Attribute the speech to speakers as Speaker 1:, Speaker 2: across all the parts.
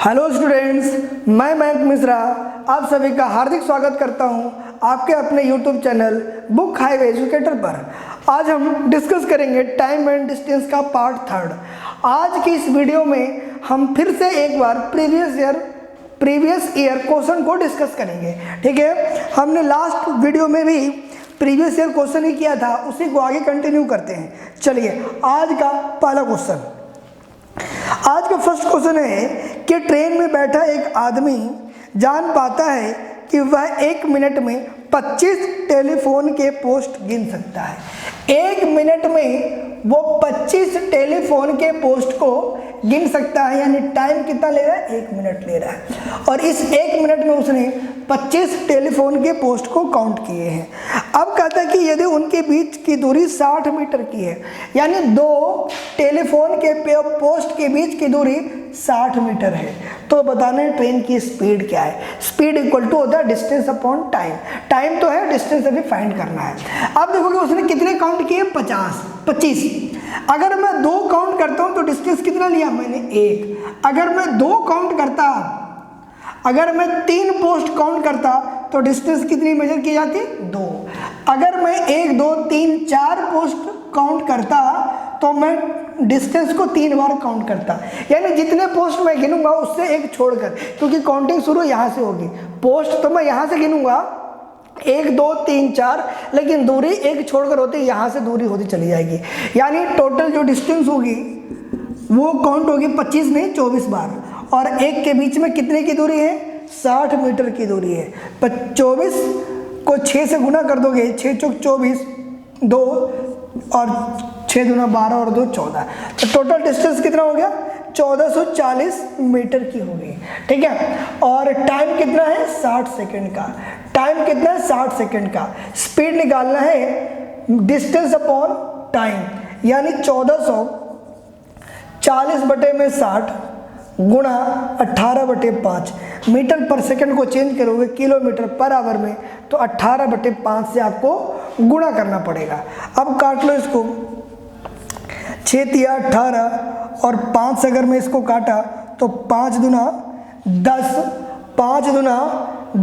Speaker 1: Hello students, मैं मयंक मिश्रा आप सभी का हार्दिक स्वागत करता हूं आपके अपने YouTube channel book highway educator पर। आज हम डिस्कस करेंगे टाइम एंड डिस्टेंस का पार्ट थर्ड। आज की इस वीडियो में हम फिर से एक बार प्रीवियस ईयर क्वेश्चन को डिस्कस करेंगे। ठीक है, हमने लास्ट वीडियो में भी प्रीवियस ईयर क्वेश्चन ही किया था, उसी को आगे कंटिन्यू करते हैं। चलिए, आज का पहला क्वेश्चन, आज का फर्स्ट क्वेश्चन है कि ट्रेन में बैठा एक आदमी जान पाता है कि वह 1 मिनट में 25 टेलीफोन के पोस्ट गिन सकता है। 1 मिनट में वो 25 टेलीफोन के पोस्ट को गिन सकता है, यानी टाइम कितना ले रहा है? 1 मिनट ले रहा है। और इस 1 मिनट में उसने 25 टेलीफोन के पोस्ट को काउंट किए हैं। अब कहता है कि यदि उनके बीच की दूरी 60 मीटर की है, यानी 2 टेलीफोन के पोस्ट के बीच की दूरी 60 मीटर है, तो बताना है ट्रेन की स्पीड क्या है। स्पीड इक्वल टू होता है डिस्टेंस अपॉन टाइम। टाइम तो है, डिस्टेंस अभी फाइंड करना है। अब देखोगे उसने कितने काउंट किए? 25। अगर मैं 2 काउंट करता हूं तो डिस्टेंस कितना लिया मैंने? 1। अगर मैं 2 काउंट करता, अगर मैं 3 पोस्ट काउंट करता तो डिस्टेंस कितनी मेजर की जाती? 2। अगर मैं 1 2 3 4 पोस्ट काउंट करता तो मैं डिस्टेंस को 3 बार काउंट करता, यानी जितने पोस्ट मैं गिनूंगा उससे एक छोड़कर, क्योंकि काउंटिंग शुरू यहाँ से होगी। पोस्ट तो मैं यहाँ से गिनूंगा 1 2 3 4, लेकिन दूरी एक छोड़कर होती, यहाँ से दूरी होती चली जाएगी, यानी टोटल जो डिस्टेंस होगी वो काउंट होगी 25 नहीं 24 बार। और एक के बीच में कितने की दूरी है? 60 मीटर की दूरी है। 24 को 6 से गुना कर दोगे, 6 चौक 24, 2 और 6 दूना 12 और 2 14, तो टोटल डिस्टेंस कितना हो गया? 1440 मीटर की होगी। ठीक है, और टाइम कितना है? 60 सेकेंड का। टाइम कितना है? 60 सेकेंड का। स्पीड निकालना है डिस्टेंस अपॉन टाइम, यानी 1440 बटे में 60 गुणा 18/5। मीटर पर सेकंड को चेंज करोगे किलोमीटर पर आवर में, तो 18/5 से आपको गुणा करना पड़ेगा। अब काट लो इसको, 6 तिया 18 और 5 अगर मैं इसको काटा तो 5 दूना 10, 5 दूना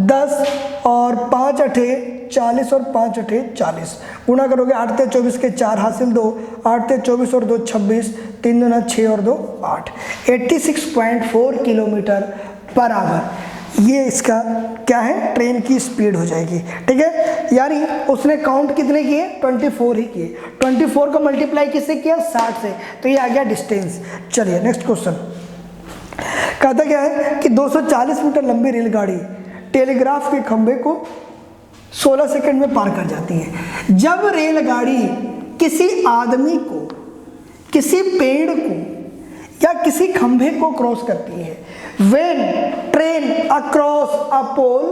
Speaker 1: 10 और 5 अठे 40 और 5 अठे 40। गुणा करोगे 8 ते 24 के 4 हासिल 2, 8 ते 24 और 2 26, 3 दूना 6 और 2 8। 86.4 किलोमीटर पर आवर ये इसका क्या है? ट्रेन की स्पीड हो जाएगी। ठीक है, यानी उसने काउंट कितने किए? 24 ही किए। 24 को मल्टीप्लाई किससे किया? 60 से, तो ये आ गया डिस्टेंस। चलिए नेक्स्ट क्वेश्चन, कहता क्या है कि 240 मीटर लंबी रेलगाड़ी टेलीग्राफ के खंभे को 16 सेकंड में पार कर जाती है। जब रेलगाड़ी किसी आदमी को, किसी पेड़ को या किसी खंभे को क्रॉस करती है, when train across a pole,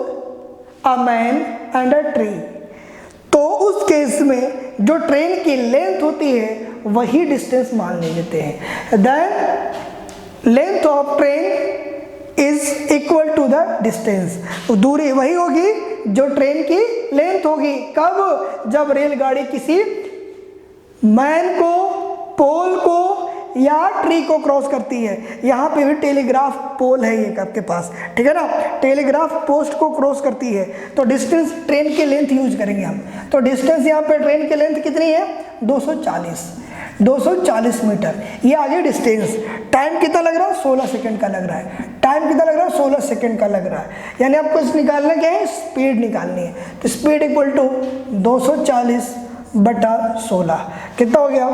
Speaker 1: a man and a tree, तो उस केस में जो ट्रेन की लेंथ होती है वही डिस्टेंस मान लेते हैं। Then length of train is equal to the distance, दूरी वही होगी जो ट्रेन की लेंथ होगी। कब? जब रेलगाड़ी किसी मैन को, पोल को या ट्री को क्रॉस करती है। यहाँ पे भी टेलीग्राफ पोल है ये आपके पास, ठीक है ना, मीटर पोस्ट को क्रॉस करती है, तो डिस्टेंस ट्रेन की लेंथ यूज करेंगे हम। तो डिस्टेंस यहाँ पे ट्रेन की लेंथ कितनी है? 240 मीटर, ये आगे डिस्टेंस। टाइम कितना लग रहा है? 16 सेकंड का लग रहा है। टाइम कितना लग रहा है? 16 सेकंड का लग रहा है, यानी आपको इस निकालना क्या है? स्पीड निकालनी है। तो स्पीड इक्वल टू 240/16 कितना हो गया?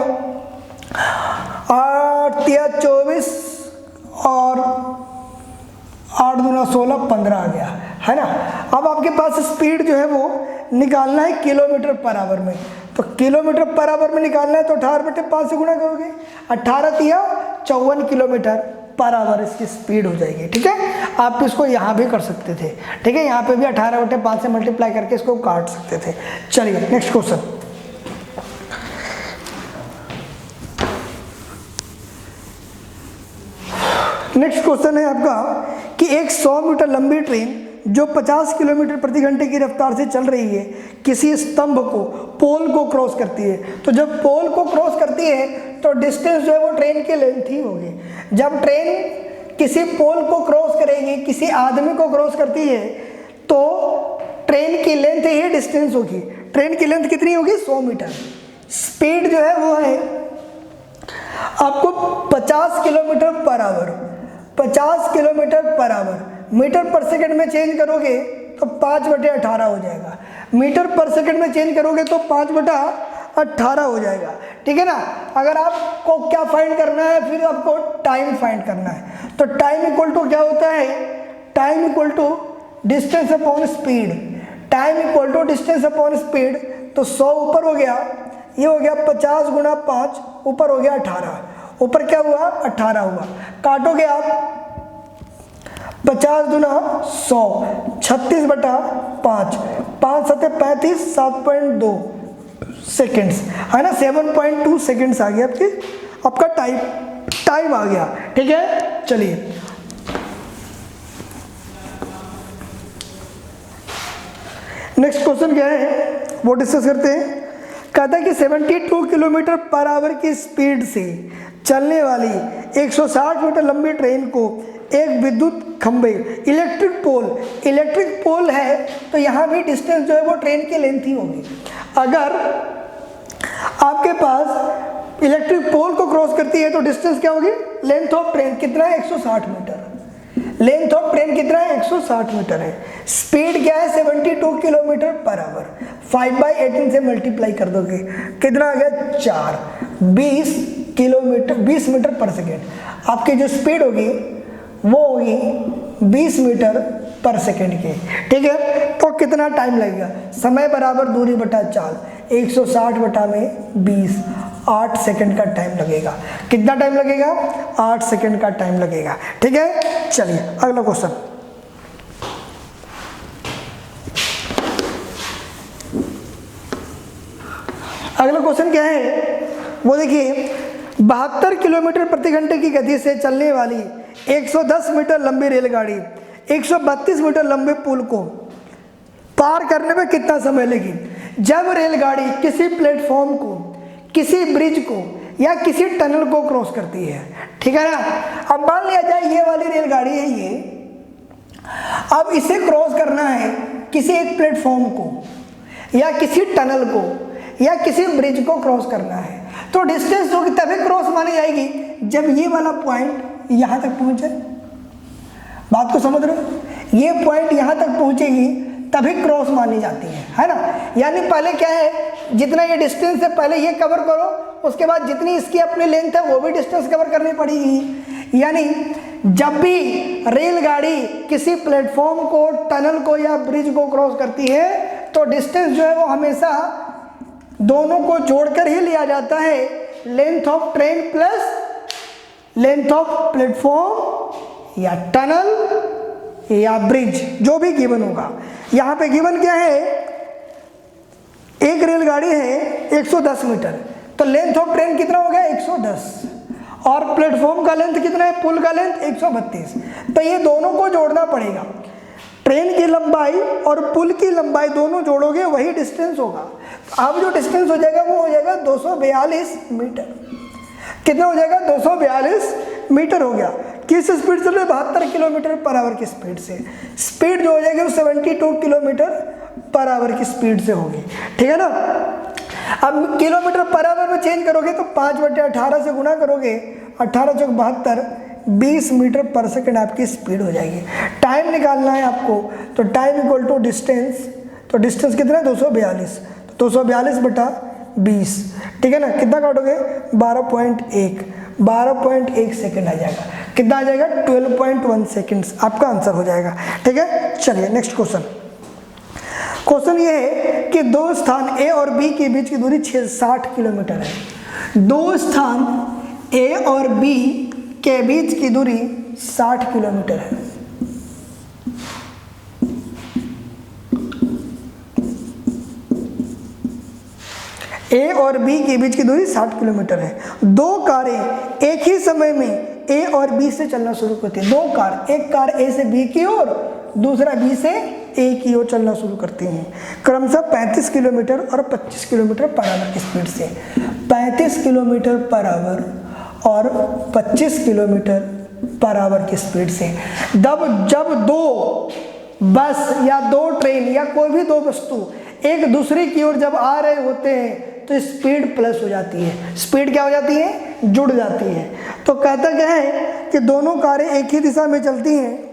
Speaker 1: 8 तिया 24 और 8 दूना 16, 15 आ गया, है ना। अब आपके पास स्पीड जो है वो निकालना है किलोमीटर पर आवर में, तो किलोमीटर पर आवर में निकालना है तो 18/5 से गुणा करोगे, 18 तिया 54 किलोमीटर पर आवर इसकी स्पीड हो जाएगी। ठीक है, आप इसको यहाँ भी कर सकते थे। ठीक है, यहाँ पे भी 18/5 से मल्टीप्लाई करके इसको काट सकते थे। चलिए नेक्स्ट क्वेश्चन, नेक्स्ट क्वेश्चन है आपका कि एक 100 मीटर लंबी ट्रेन जो 50 किलोमीटर प्रति घंटे की रफ्तार से चल रही है किसी स्तंभ को, पोल को क्रॉस करती है। तो जब पोल को क्रॉस करती है तो डिस्टेंस जो है वो ट्रेन की लेंथ ही होगी। जब ट्रेन किसी पोल को क्रॉस करेगी, किसी आदमी को क्रॉस करती है, तो ट्रेन की लेंथ ही डिस्टेंस होगी। ट्रेन की लेंथ कितनी होगी? 100 मीटर। स्पीड जो है वो है आपको 50 kilometre per hour. 50 kilometre per hour metre per second में चेंज करोगे तो 5/18 हो जाएगा। मीटर पर सेकंड में चेंज करोगे तो 5/18 हो जाएगा। ठीक है ना। अगर आपको क्या फाइंड करना है, फिर आपको टाइम फाइंड करना है। तो टाइम इक्वल टू क्या होता है? Time equal to distance upon speed. Time equal to distance upon speed. तो 100 ऊपर हो गया, ये हो गया 50 गुणा 5, ऊपर हो गया 18, ऊपर क्या हुआ? 18 हुआ। काटोगे आप 50 गुना 100, 36/5, 5 7 35, 7.2 सेकेंड्स, है ना। 7.2 सेकेंड्स आ गया आपका टाइम आ गया। ठीक है, चलिए नेक्स्ट क्वेश्चन क्या है वो डिस्कस करते हैं। कहता है कि 72 किलोमीटर पर आवर की स्पीड से चलने वाली 160 मीटर लंबी ट्रेन को एक विद्युत खंभे इलेक्ट्रिक पोल है, तो यहाँ भी डिस्टेंस जो है वो ट्रेन की लेंथ ही होगी। अगर आपके पास इलेक्ट्रिक पोल को क्रॉस करती है तो डिस्टेंस क्या होगी? लेंथ ऑफ ट्रेन कितना है? 160 मीटर। लेंथ ऑफ ट्रेन कितना है? 160 मीटर है। स्पीड क्या है? 72 किलोमीटर पर आवर। 5/18 से मल्टीप्लाई कर दोगे, कितना आ गया? 4। 20 मीटर पर सेकेंड। आपकी जो स्पीड होगी वो होगी 20 मीटर पर सेकेंड की। ठीक है, तो कितना टाइम लगेगा? समय बराबर दूरी बटा चाल, 160 बटा में 20, 8 सेकंड का टाइम लगेगा। कितना टाइम लगेगा? 8 सेकंड का टाइम लगेगा। ठीक है, चलिए अगला क्वेश्चन। अगला क्वेश्चन क्या है वो देखिए। 72 किलोमीटर प्रति घंटे की गति से चलने वाली 110 मीटर लंबी रेलगाड़ी 132 मीटर लंबे पुल को पार करने में कितना समय लगी? जब रेलगाड़ी किसी प्लेटफॉर्म को, किसी ब्रिज को या किसी टनल को क्रॉस करती है। ठीक है ना। अब मान लिया जाए ये वाली रेलगाड़ी है ये, अब इसे क्रॉस करना है किसी एक प्लेटफॉर्म को या किसी टनल को या किसी ब्रिज को क्रॉस करना है, तो डिस्टेंस होगी तभी क्रॉस मानी जाएगी जब ये वाला पॉइंट यहां तक पहुंचे। बात को समझ रहे हो? ये पॉइंट यहां तक पहुंचेगी तभी क्रॉस मानी जाती है ना। यानी पहले क्या है, जितना ये डिस्टेंस है पहले ये कवर करो, उसके बाद जितनी इसकी अपनी लेंथ है वो भी डिस्टेंस कवर करनी पड़ेगी। यानी जब भी रेलगाड़ी किसी प्लेटफॉर्म को, टनल को या ब्रिज को क्रॉस करती है तो डिस्टेंस जो है वो हमेशा दोनों को जोड़कर ही लिया जाता है। Length of train plus length of platform या टनल या ब्रिज, जो भी गिवन होगा। यहां पे गिवन क्या है? एक रेलगाड़ी है 110 मीटर, तो लेंथ ऑफ ट्रेन कितना हो गया? 110, और प्लेटफॉर्म का लेंथ कितना है? पुल का लेंथ 132। तो ये दोनों को जोड़ना पड़ेगा। ट्रेन की लंबाई और पुल की लंबाई दोनों जोड़ोगे वही डिस्टेंस होगा। अब जो डिस्टेंस हो जाएगा वो हो जाएगा 242 मीटर। कितना हो जाएगा? 242 मीटर हो गया। किस स्पीड से? 72 किलोमीटर पर आवर की स्पीड से। स्पीड जो हो जाएगी वो 72 किलोमीटर पर आवर की स्पीड से होगी। ठीक है ना। अब किलोमीटर पर आवर में चेंज करोगे तो 5/18 से गुना करोगे, 18 चौक 72, 20 मीटर पर सेकंड आपकी स्पीड हो जाएगी। टाइम निकालना है आपको, तो टाइम इक्वल टू डिस्टेंस, तो डिस्टेंस कितना है? 242, तो 242 बटा 20। ठीक है ना। कितना काटोगे? 12.1 सेकंड आ जाएगा। कितना आ जाएगा? 12.1 सेकंड्स आपका आंसर हो जाएगा। ठीक है, चलिए नेक्स्ट क्वेश्चन। क्वेश्चन ये है कि दो स्थान ए और बी के बीच की दूरी 60 किलोमीटर है। दो स्थान ए और बी के बीच की दूरी 60 किलोमीटर है। ए और बी के बीच की दूरी 60 किलोमीटर है। दो कारें एक ही समय में ए और बी से चलना शुरू करती है। दो कार, एक कार ए से बी की ओर, दूसरा बी से ए की ओर चलना शुरू करती हैं, क्रमशः 35 किलोमीटर और 25 किलोमीटर पर आवर की स्पीड से। 35 किलोमीटर पर आवर और 25 किलोमीटर पर आवर की स्पीड से। जब दो बस या दो ट्रेन या कोई भी दो वस्तु एक दूसरे की ओर जब आ रहे होते हैं तो स्पीड प्लस हो जाती है। स्पीड क्या हो जाती है? जुड़ जाती है। तो कहता क्या है कि दोनों कारें एक ही दिशा में चलती हैं।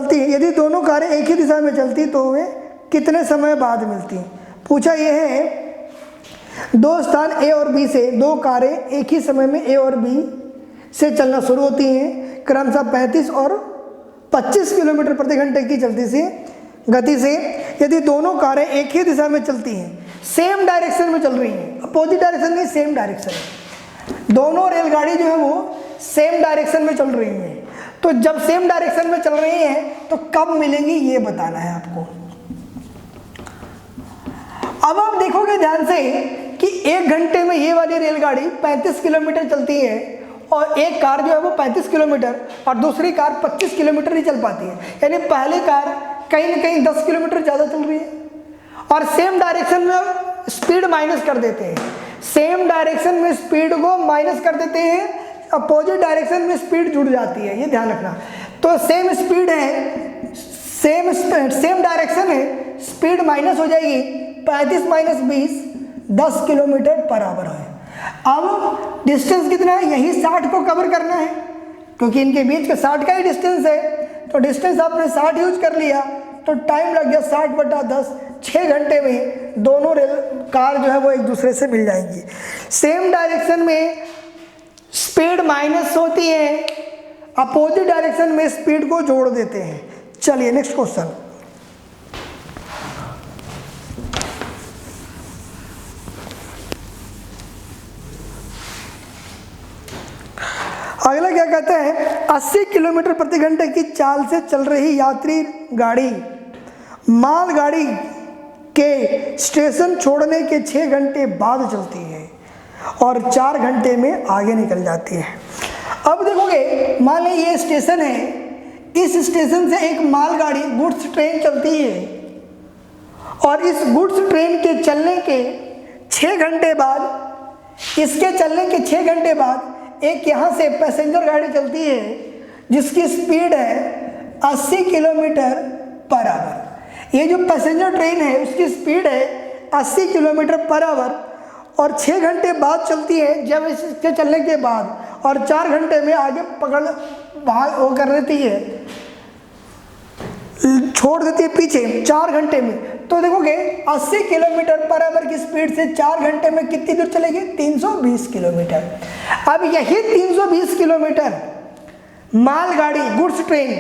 Speaker 1: यदि दोनों कारें एक ही दिशा में चलती तो वे कितने समय बाद मिलती? पूछा यह है दो स्थान ए और बी से दो कारें एक ही समय में ए और बी से चलना शुरू होती हैं, क्रमशः 35 और 25 किलोमीटर प्रति घंटे की गति से। यदि दोनों कारें एक ही दिशा में चलती हैं, सेम डायरेक्शन में चल रही हैं, अपोजिट डायरेक्शन नहीं, सेम डायरेक्शन में, दोनों रेलगाड़ी जो है वो सेम डायरेक्शन में चल रही हैं, तो जब सेम डायरेक्शन में चल रही हैं तो कब मिलेंगी ये बताना है आपको। अब आप देखोगे ध्यान से कि 1 घंटे में ये वाली रेलगाड़ी 35 किलोमीटर चलती है और एक कार जो है वो 35 किलोमीटर और दूसरी कार 25 किलोमीटर ही चल पाती है। यानी पहली कार कहीं ना कहीं 10 किलोमीटर ज़्यादा चल रही है और सेम डायरेक्शन में स्पीड माइनस कर देते हैं। सेम डायरेक्शन में स्पीड को माइनस कर देते हैं, अपोजिट डायरेक्शन में स्पीड जुड़ जाती है, ये ध्यान रखना। तो सेम स्पीड है, सेम डायरेक्शन है, स्पीड माइनस हो जाएगी, 35 माइनस 20 10 किलोमीटर पर आवर है। अब डिस्टेंस कितना है? यही 60 को कवर करना है क्योंकि इनके बीच का 60 का ही डिस्टेंस है, तो डिस्टेंस आपने 60 यूज कर लिया तो टाइम लग गया 60/10, 6 घंटे में दोनों रेल कार जो है वो एक दूसरे से मिल जाएंगी। सेम डायरेक्शन में स्पीड माइनस होती है, अपोजिट डायरेक्शन में स्पीड को जोड़ देते हैं। चलिए नेक्स्ट क्वेश्चन। अगला क्या कहता है? 80 किलोमीटर प्रति घंटे की चाल से चल रही यात्री गाड़ी मालगाड़ी के स्टेशन छोड़ने के 6 घंटे बाद चलती है और 4 घंटे में आगे निकल जाती है। अब देखोगे, मान लीजिए ये स्टेशन है, इस स्टेशन से एक मालगाड़ी गुड्स ट्रेन चलती है और इस गुड्स ट्रेन के चलने के 6 घंटे बाद, इसके चलने के 6 घंटे बाद एक यहाँ से पैसेंजर गाड़ी चलती है जिसकी स्पीड है 80 किलोमीटर पर आवर। ये जो पैसेंजर ट्रेन है उसकी स्पीड है 80 किलोमीटर पर आवर और 6 घंटे बाद चलती है जब इसके चलने के बाद, और 4 घंटे में आगे वो कर देती है, छोड़ देती है पीछे 4 घंटे में। तो देखोगे 80 किलोमीटर पर आवर की स्पीड से 4 घंटे में कितनी दूर चलेगी? 320 किलोमीटर। अब यही 320 किलोमीटर मालगाड़ी गुड्स ट्रेन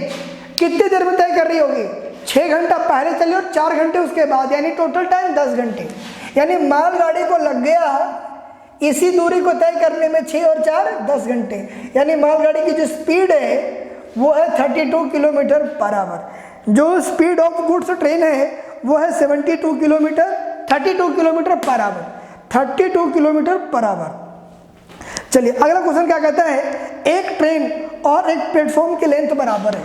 Speaker 1: कितनी देर में तय कर रही होगी? 6 घंटा पहले चली और 4 घंटे उसके बाद, यानी टोटल टाइम 10 घंटे। यानी मालगाड़ी को लग गया इसी दूरी को तय करने में 6 और 4 10 घंटे। यानी मालगाड़ी की जो स्पीड है वो है 32 किलोमीटर पर आवर। जो स्पीड ऑफ गुड्स ट्रेन है वो है 32 kilometre per our, 32 kilometre per our. चलिए अगला क्वेश्चन क्या कहता है? एक ट्रेन और एक प्लेटफॉर्म की लेंथ बराबर है।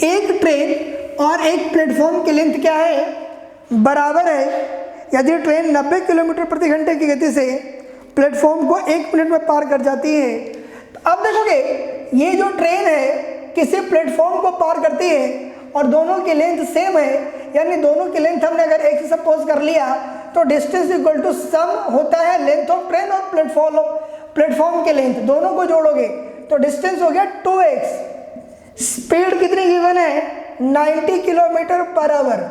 Speaker 1: एक ट्रेन और एक प्लेटफॉर्म की लेंथ क्या है? बराबर है। यदि ट्रेन 90 किलोमीटर प्रति घंटे की गति से प्लेटफॉर्म को 1 मिनट में पार कर जाती है, तो अब देखोगे ये जो ट्रेन है किसी प्लेटफॉर्म को पार करती है और दोनों की लेंथ सेम है, यानी दोनों की लेंथ हमने अगर एक से सपोज कर लिया तो डिस्टेंस इक्वल टू सम होता है लेंथ ऑफ ट्रेन और प्लेटफॉर्म के लेंथ, दोनों को जोड़ोगे तो डिस्टेंस हो गया 2x। स्पीड कितनी गिवन है? 90 kilometre per our,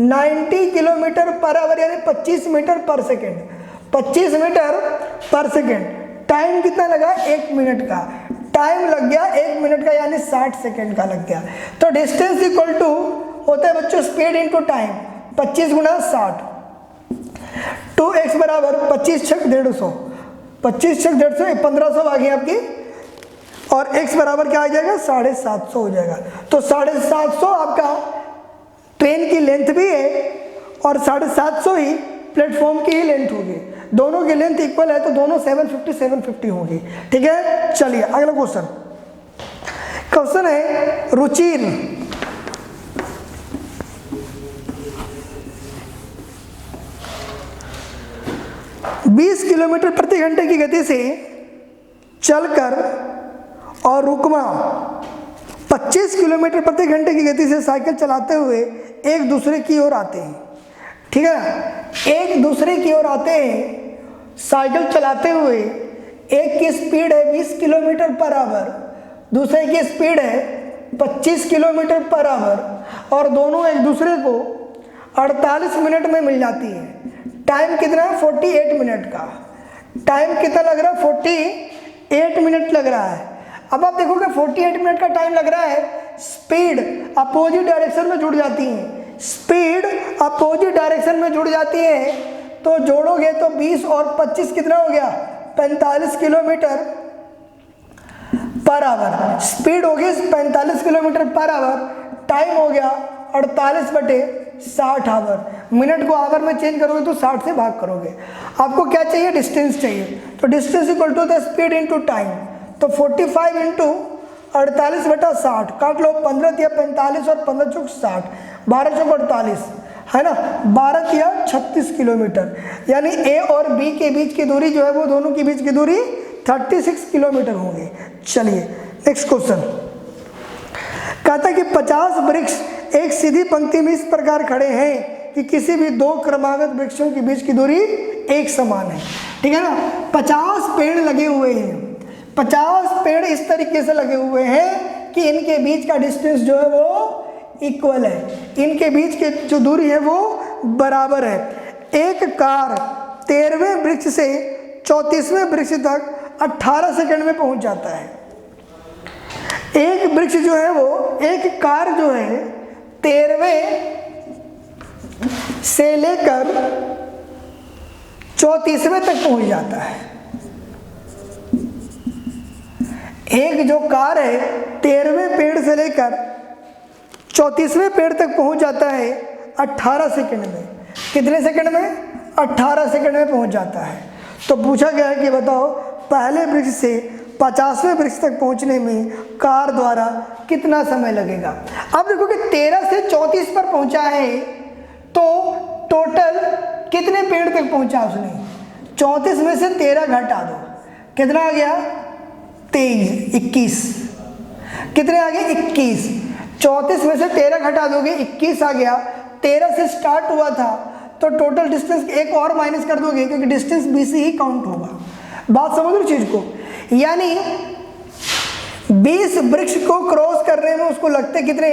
Speaker 1: 90 kilometre per our यानी 25 मीटर पर सेकेंड, 25 मीटर पर सेकेंड। टाइम कितना लगा? 1 मिनट का टाइम लग गया, 1 मिनट का यानी 60 सेकेंड का लग गया। तो डिस्टेंस इक्वल टू होता है बच्चों स्पीड इंटू टाइम, 25 गुना 60, 2x बराबर 25 छक 150, 25 छक 150, 1500 आ गई आपकी, और x बराबर क्या आ जाएगा? 750 हो जाएगा। तो 750 आपका ट्रेन की लेंथ भी है और 750 ही प्लेटफॉर्म की ही लेंथ होगी। दोनों की लेंथ इक्वल है तो दोनों 750 होगी। ठीक है, चलिए अगला क्वेश्चन है रुचिर। बीस किलोमीटर प्रति घंटे की गति से चलकर और रुकमा 25 किलोमीटर प्रति घंटे की गति से साइकिल चलाते हुए एक दूसरे की ओर आते हैं। ठीक है ना, एक दूसरे की ओर आते हैं साइकिल चलाते हुए। एक की स्पीड है 20 किलोमीटर पर आवर, दूसरे की स्पीड है 25 किलोमीटर पर आवर और दोनों एक दूसरे को 48 मिनट में मिल जाती है। टाइम कितना है? 48 मिनट का। टाइम कितना लग रहा है? 48 मिनट लग रहा है। अब आप देखोगे 48 मिनट का टाइम लग रहा है, स्पीड अपोजिट डायरेक्शन में जुड़ जाती है, स्पीड अपोजिट डायरेक्शन में जुड़ जाती है, तो जोड़ोगे तो 20 और 25 कितना हो गया? 45 किलोमीटर पर आवर। स्पीड हो गई 45 किलोमीटर पर आवर, टाइम हो गया 48/60 आवर। मिनट को आवर में चेंज करोगे तो 60 से भाग करोगे। आपको क्या चाहिए? डिस्टेंस चाहिए। तो distance equal to the speed into time, तो 45 इंटू 48/60 काट लो, 15 या 45 और 15 चौक 60, 12 चौक 48 है ना, 12 या 36 किलोमीटर। यानी ए और बी के बीच की दूरी जो है वो दोनों के बीच की दूरी 36 किलोमीटर होगी। चलिए नेक्स्ट क्वेश्चन कहता है कि 50 वृक्ष एक सीधी पंक्ति में इस प्रकार खड़े हैं कि किसी भी दो क्रमागत वृक्षों के बीच की दूरी एक समान है। ठीक है ना, 50 पेड़ लगे हुए हैं, 50 पेड़ इस तरीके से लगे हुए हैं कि इनके बीच का डिस्टेंस जो है वो इक्वल है, इनके बीच की जो दूरी है वो बराबर है। एक कार 13वें वृक्ष से 34वें वृक्ष तक 18 सेकंड में पहुंच जाता है। एक वृक्ष जो है वो, एक कार जो है 13वें से लेकर 34वें तक पहुंच जाता है। एक जो कार है 13वें पेड़ से लेकर 34वें पेड़ तक पहुंच जाता है 18 सेकंड में। कितने सेकंड में? 18 सेकंड में पहुंच जाता है। तो पूछा गया है कि बताओ पहले वृक्ष से 50वें वृक्ष तक पहुंचने में कार द्वारा कितना समय लगेगा। अब देखो कि 13 से 34 पर पहुंचा है तो टोटल कितने पेड़ तक पहुंचा उसने? 34 में से 13 घटा दो, कितना आ गया? 23, 21। कितने आ गए? 21। 34 में से 13 घटा दोगे 21 आ गया। 13 से स्टार्ट हुआ था तो टोटल डिस्टेंस एक और माइनस कर दोगे क्योंकि डिस्टेंस 20 ही काउंट होगा। बात समझ लो चीज को, यानी 20 वृक्ष को क्रॉस करने में उसको लगते कितने?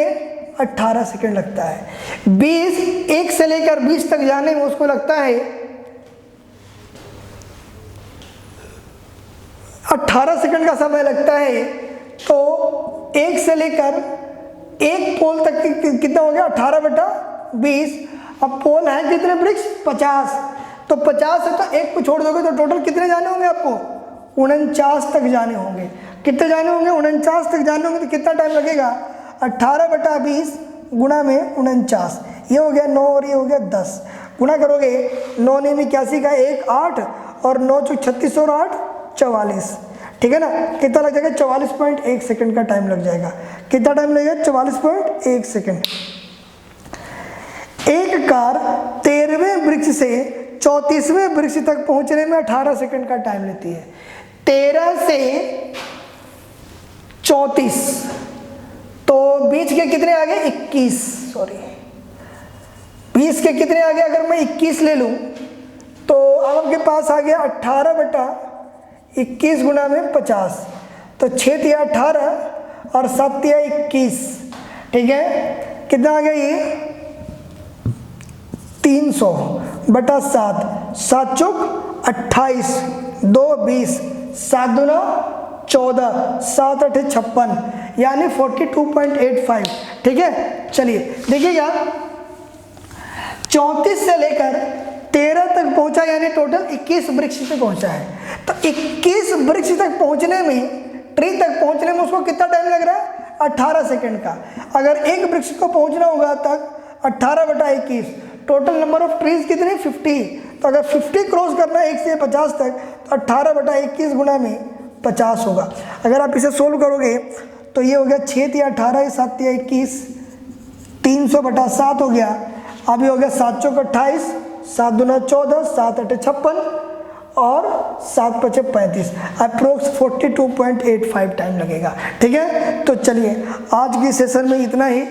Speaker 1: 18 सेकंड लगता है। 20 1 से लेकर 20 तक जाने में उसको लगता है 18 सेकंड का समय लगता है। तो 1 से लेकर एक पोल तक कितना हो गया? 18/20। अब पोल है कितने वृक्ष? 50। तो 50 है तो एक को छोड़ दोगे तो टोटल कितने जाने होंगे आपको? 49 तक जाने होंगे। कितने जाने होंगे? 49 तक जाने होंगे। तो कितना टाइम लगेगा? 18/20 गुणा में 49, ये हो गया 9 और ये हो गया 10। गुणा करोगे 9 ने 81 का 1 8 और 9 चौक 36 और 8 44। ठीक है ना, कितना लग जाएगा? 44.1 सेकंड का टाइम लग जाएगा। कितना टाइम लगेगा? 44.1 सेकंड। एक कार 13वें वृक्ष से 34वें वृक्ष तक पहुंचने में 18 सेकंड का टाइम लेती है। 13 से 34 तो बीच के कितने आ गए? 21। सॉरी, 20 के कितने आ गए? अगर मैं 21 ले लूं तो अब आपके पास आ गया 18/21 गुणा में 50। तो 6 तिया 18 और 7 तिया 21। ठीक है, कितना आ गया? ये 300/7, 7 चौक 28, 2 20, 7 दूना 14, 7 8 56, यानी 42.85। ठीक है, चलिए देखिएगा 34 से लेकर 13 तक पहुंचा, यानी टोटल 21 वृक्ष तक पहुंचा है। तो 21 वृक्ष तक पहुंचने में, ट्री तक पहुंचने में उसको कितना टाइम लग रहा है? 18 सेकंड का। अगर एक वृक्ष को पहुंचना होगा तक 18/21, टोटल नंबर ऑफ ट्रीज कितने? 50। तो अगर 50 क्रॉस करना है 1 से 50 तक तो 18/21 गुणा में 50 होगा। अगर आप इसे सोल्व करोगे तो ये हो गया 6 तिया 18, 7 तिया 21, 300/7 हो गया। अब ये हो गया 7 चौक 28, 7 दूना 14, 7 8 56 और 7 × 5 = 35, अप्रोक्स 42.85 टाइम लगेगा। ठीक है, तो चलिए आज की सेशन में इतना ही।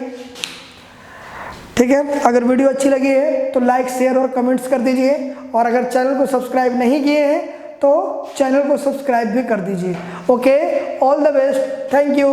Speaker 1: ठीक है, अगर वीडियो अच्छी लगी है तो लाइक, शेयर और कमेंट्स कर दीजिए, और अगर चैनल को सब्सक्राइब नहीं किए हैं तो चैनल को सब्सक्राइब भी कर दीजिए। Okay, all the best, thank you.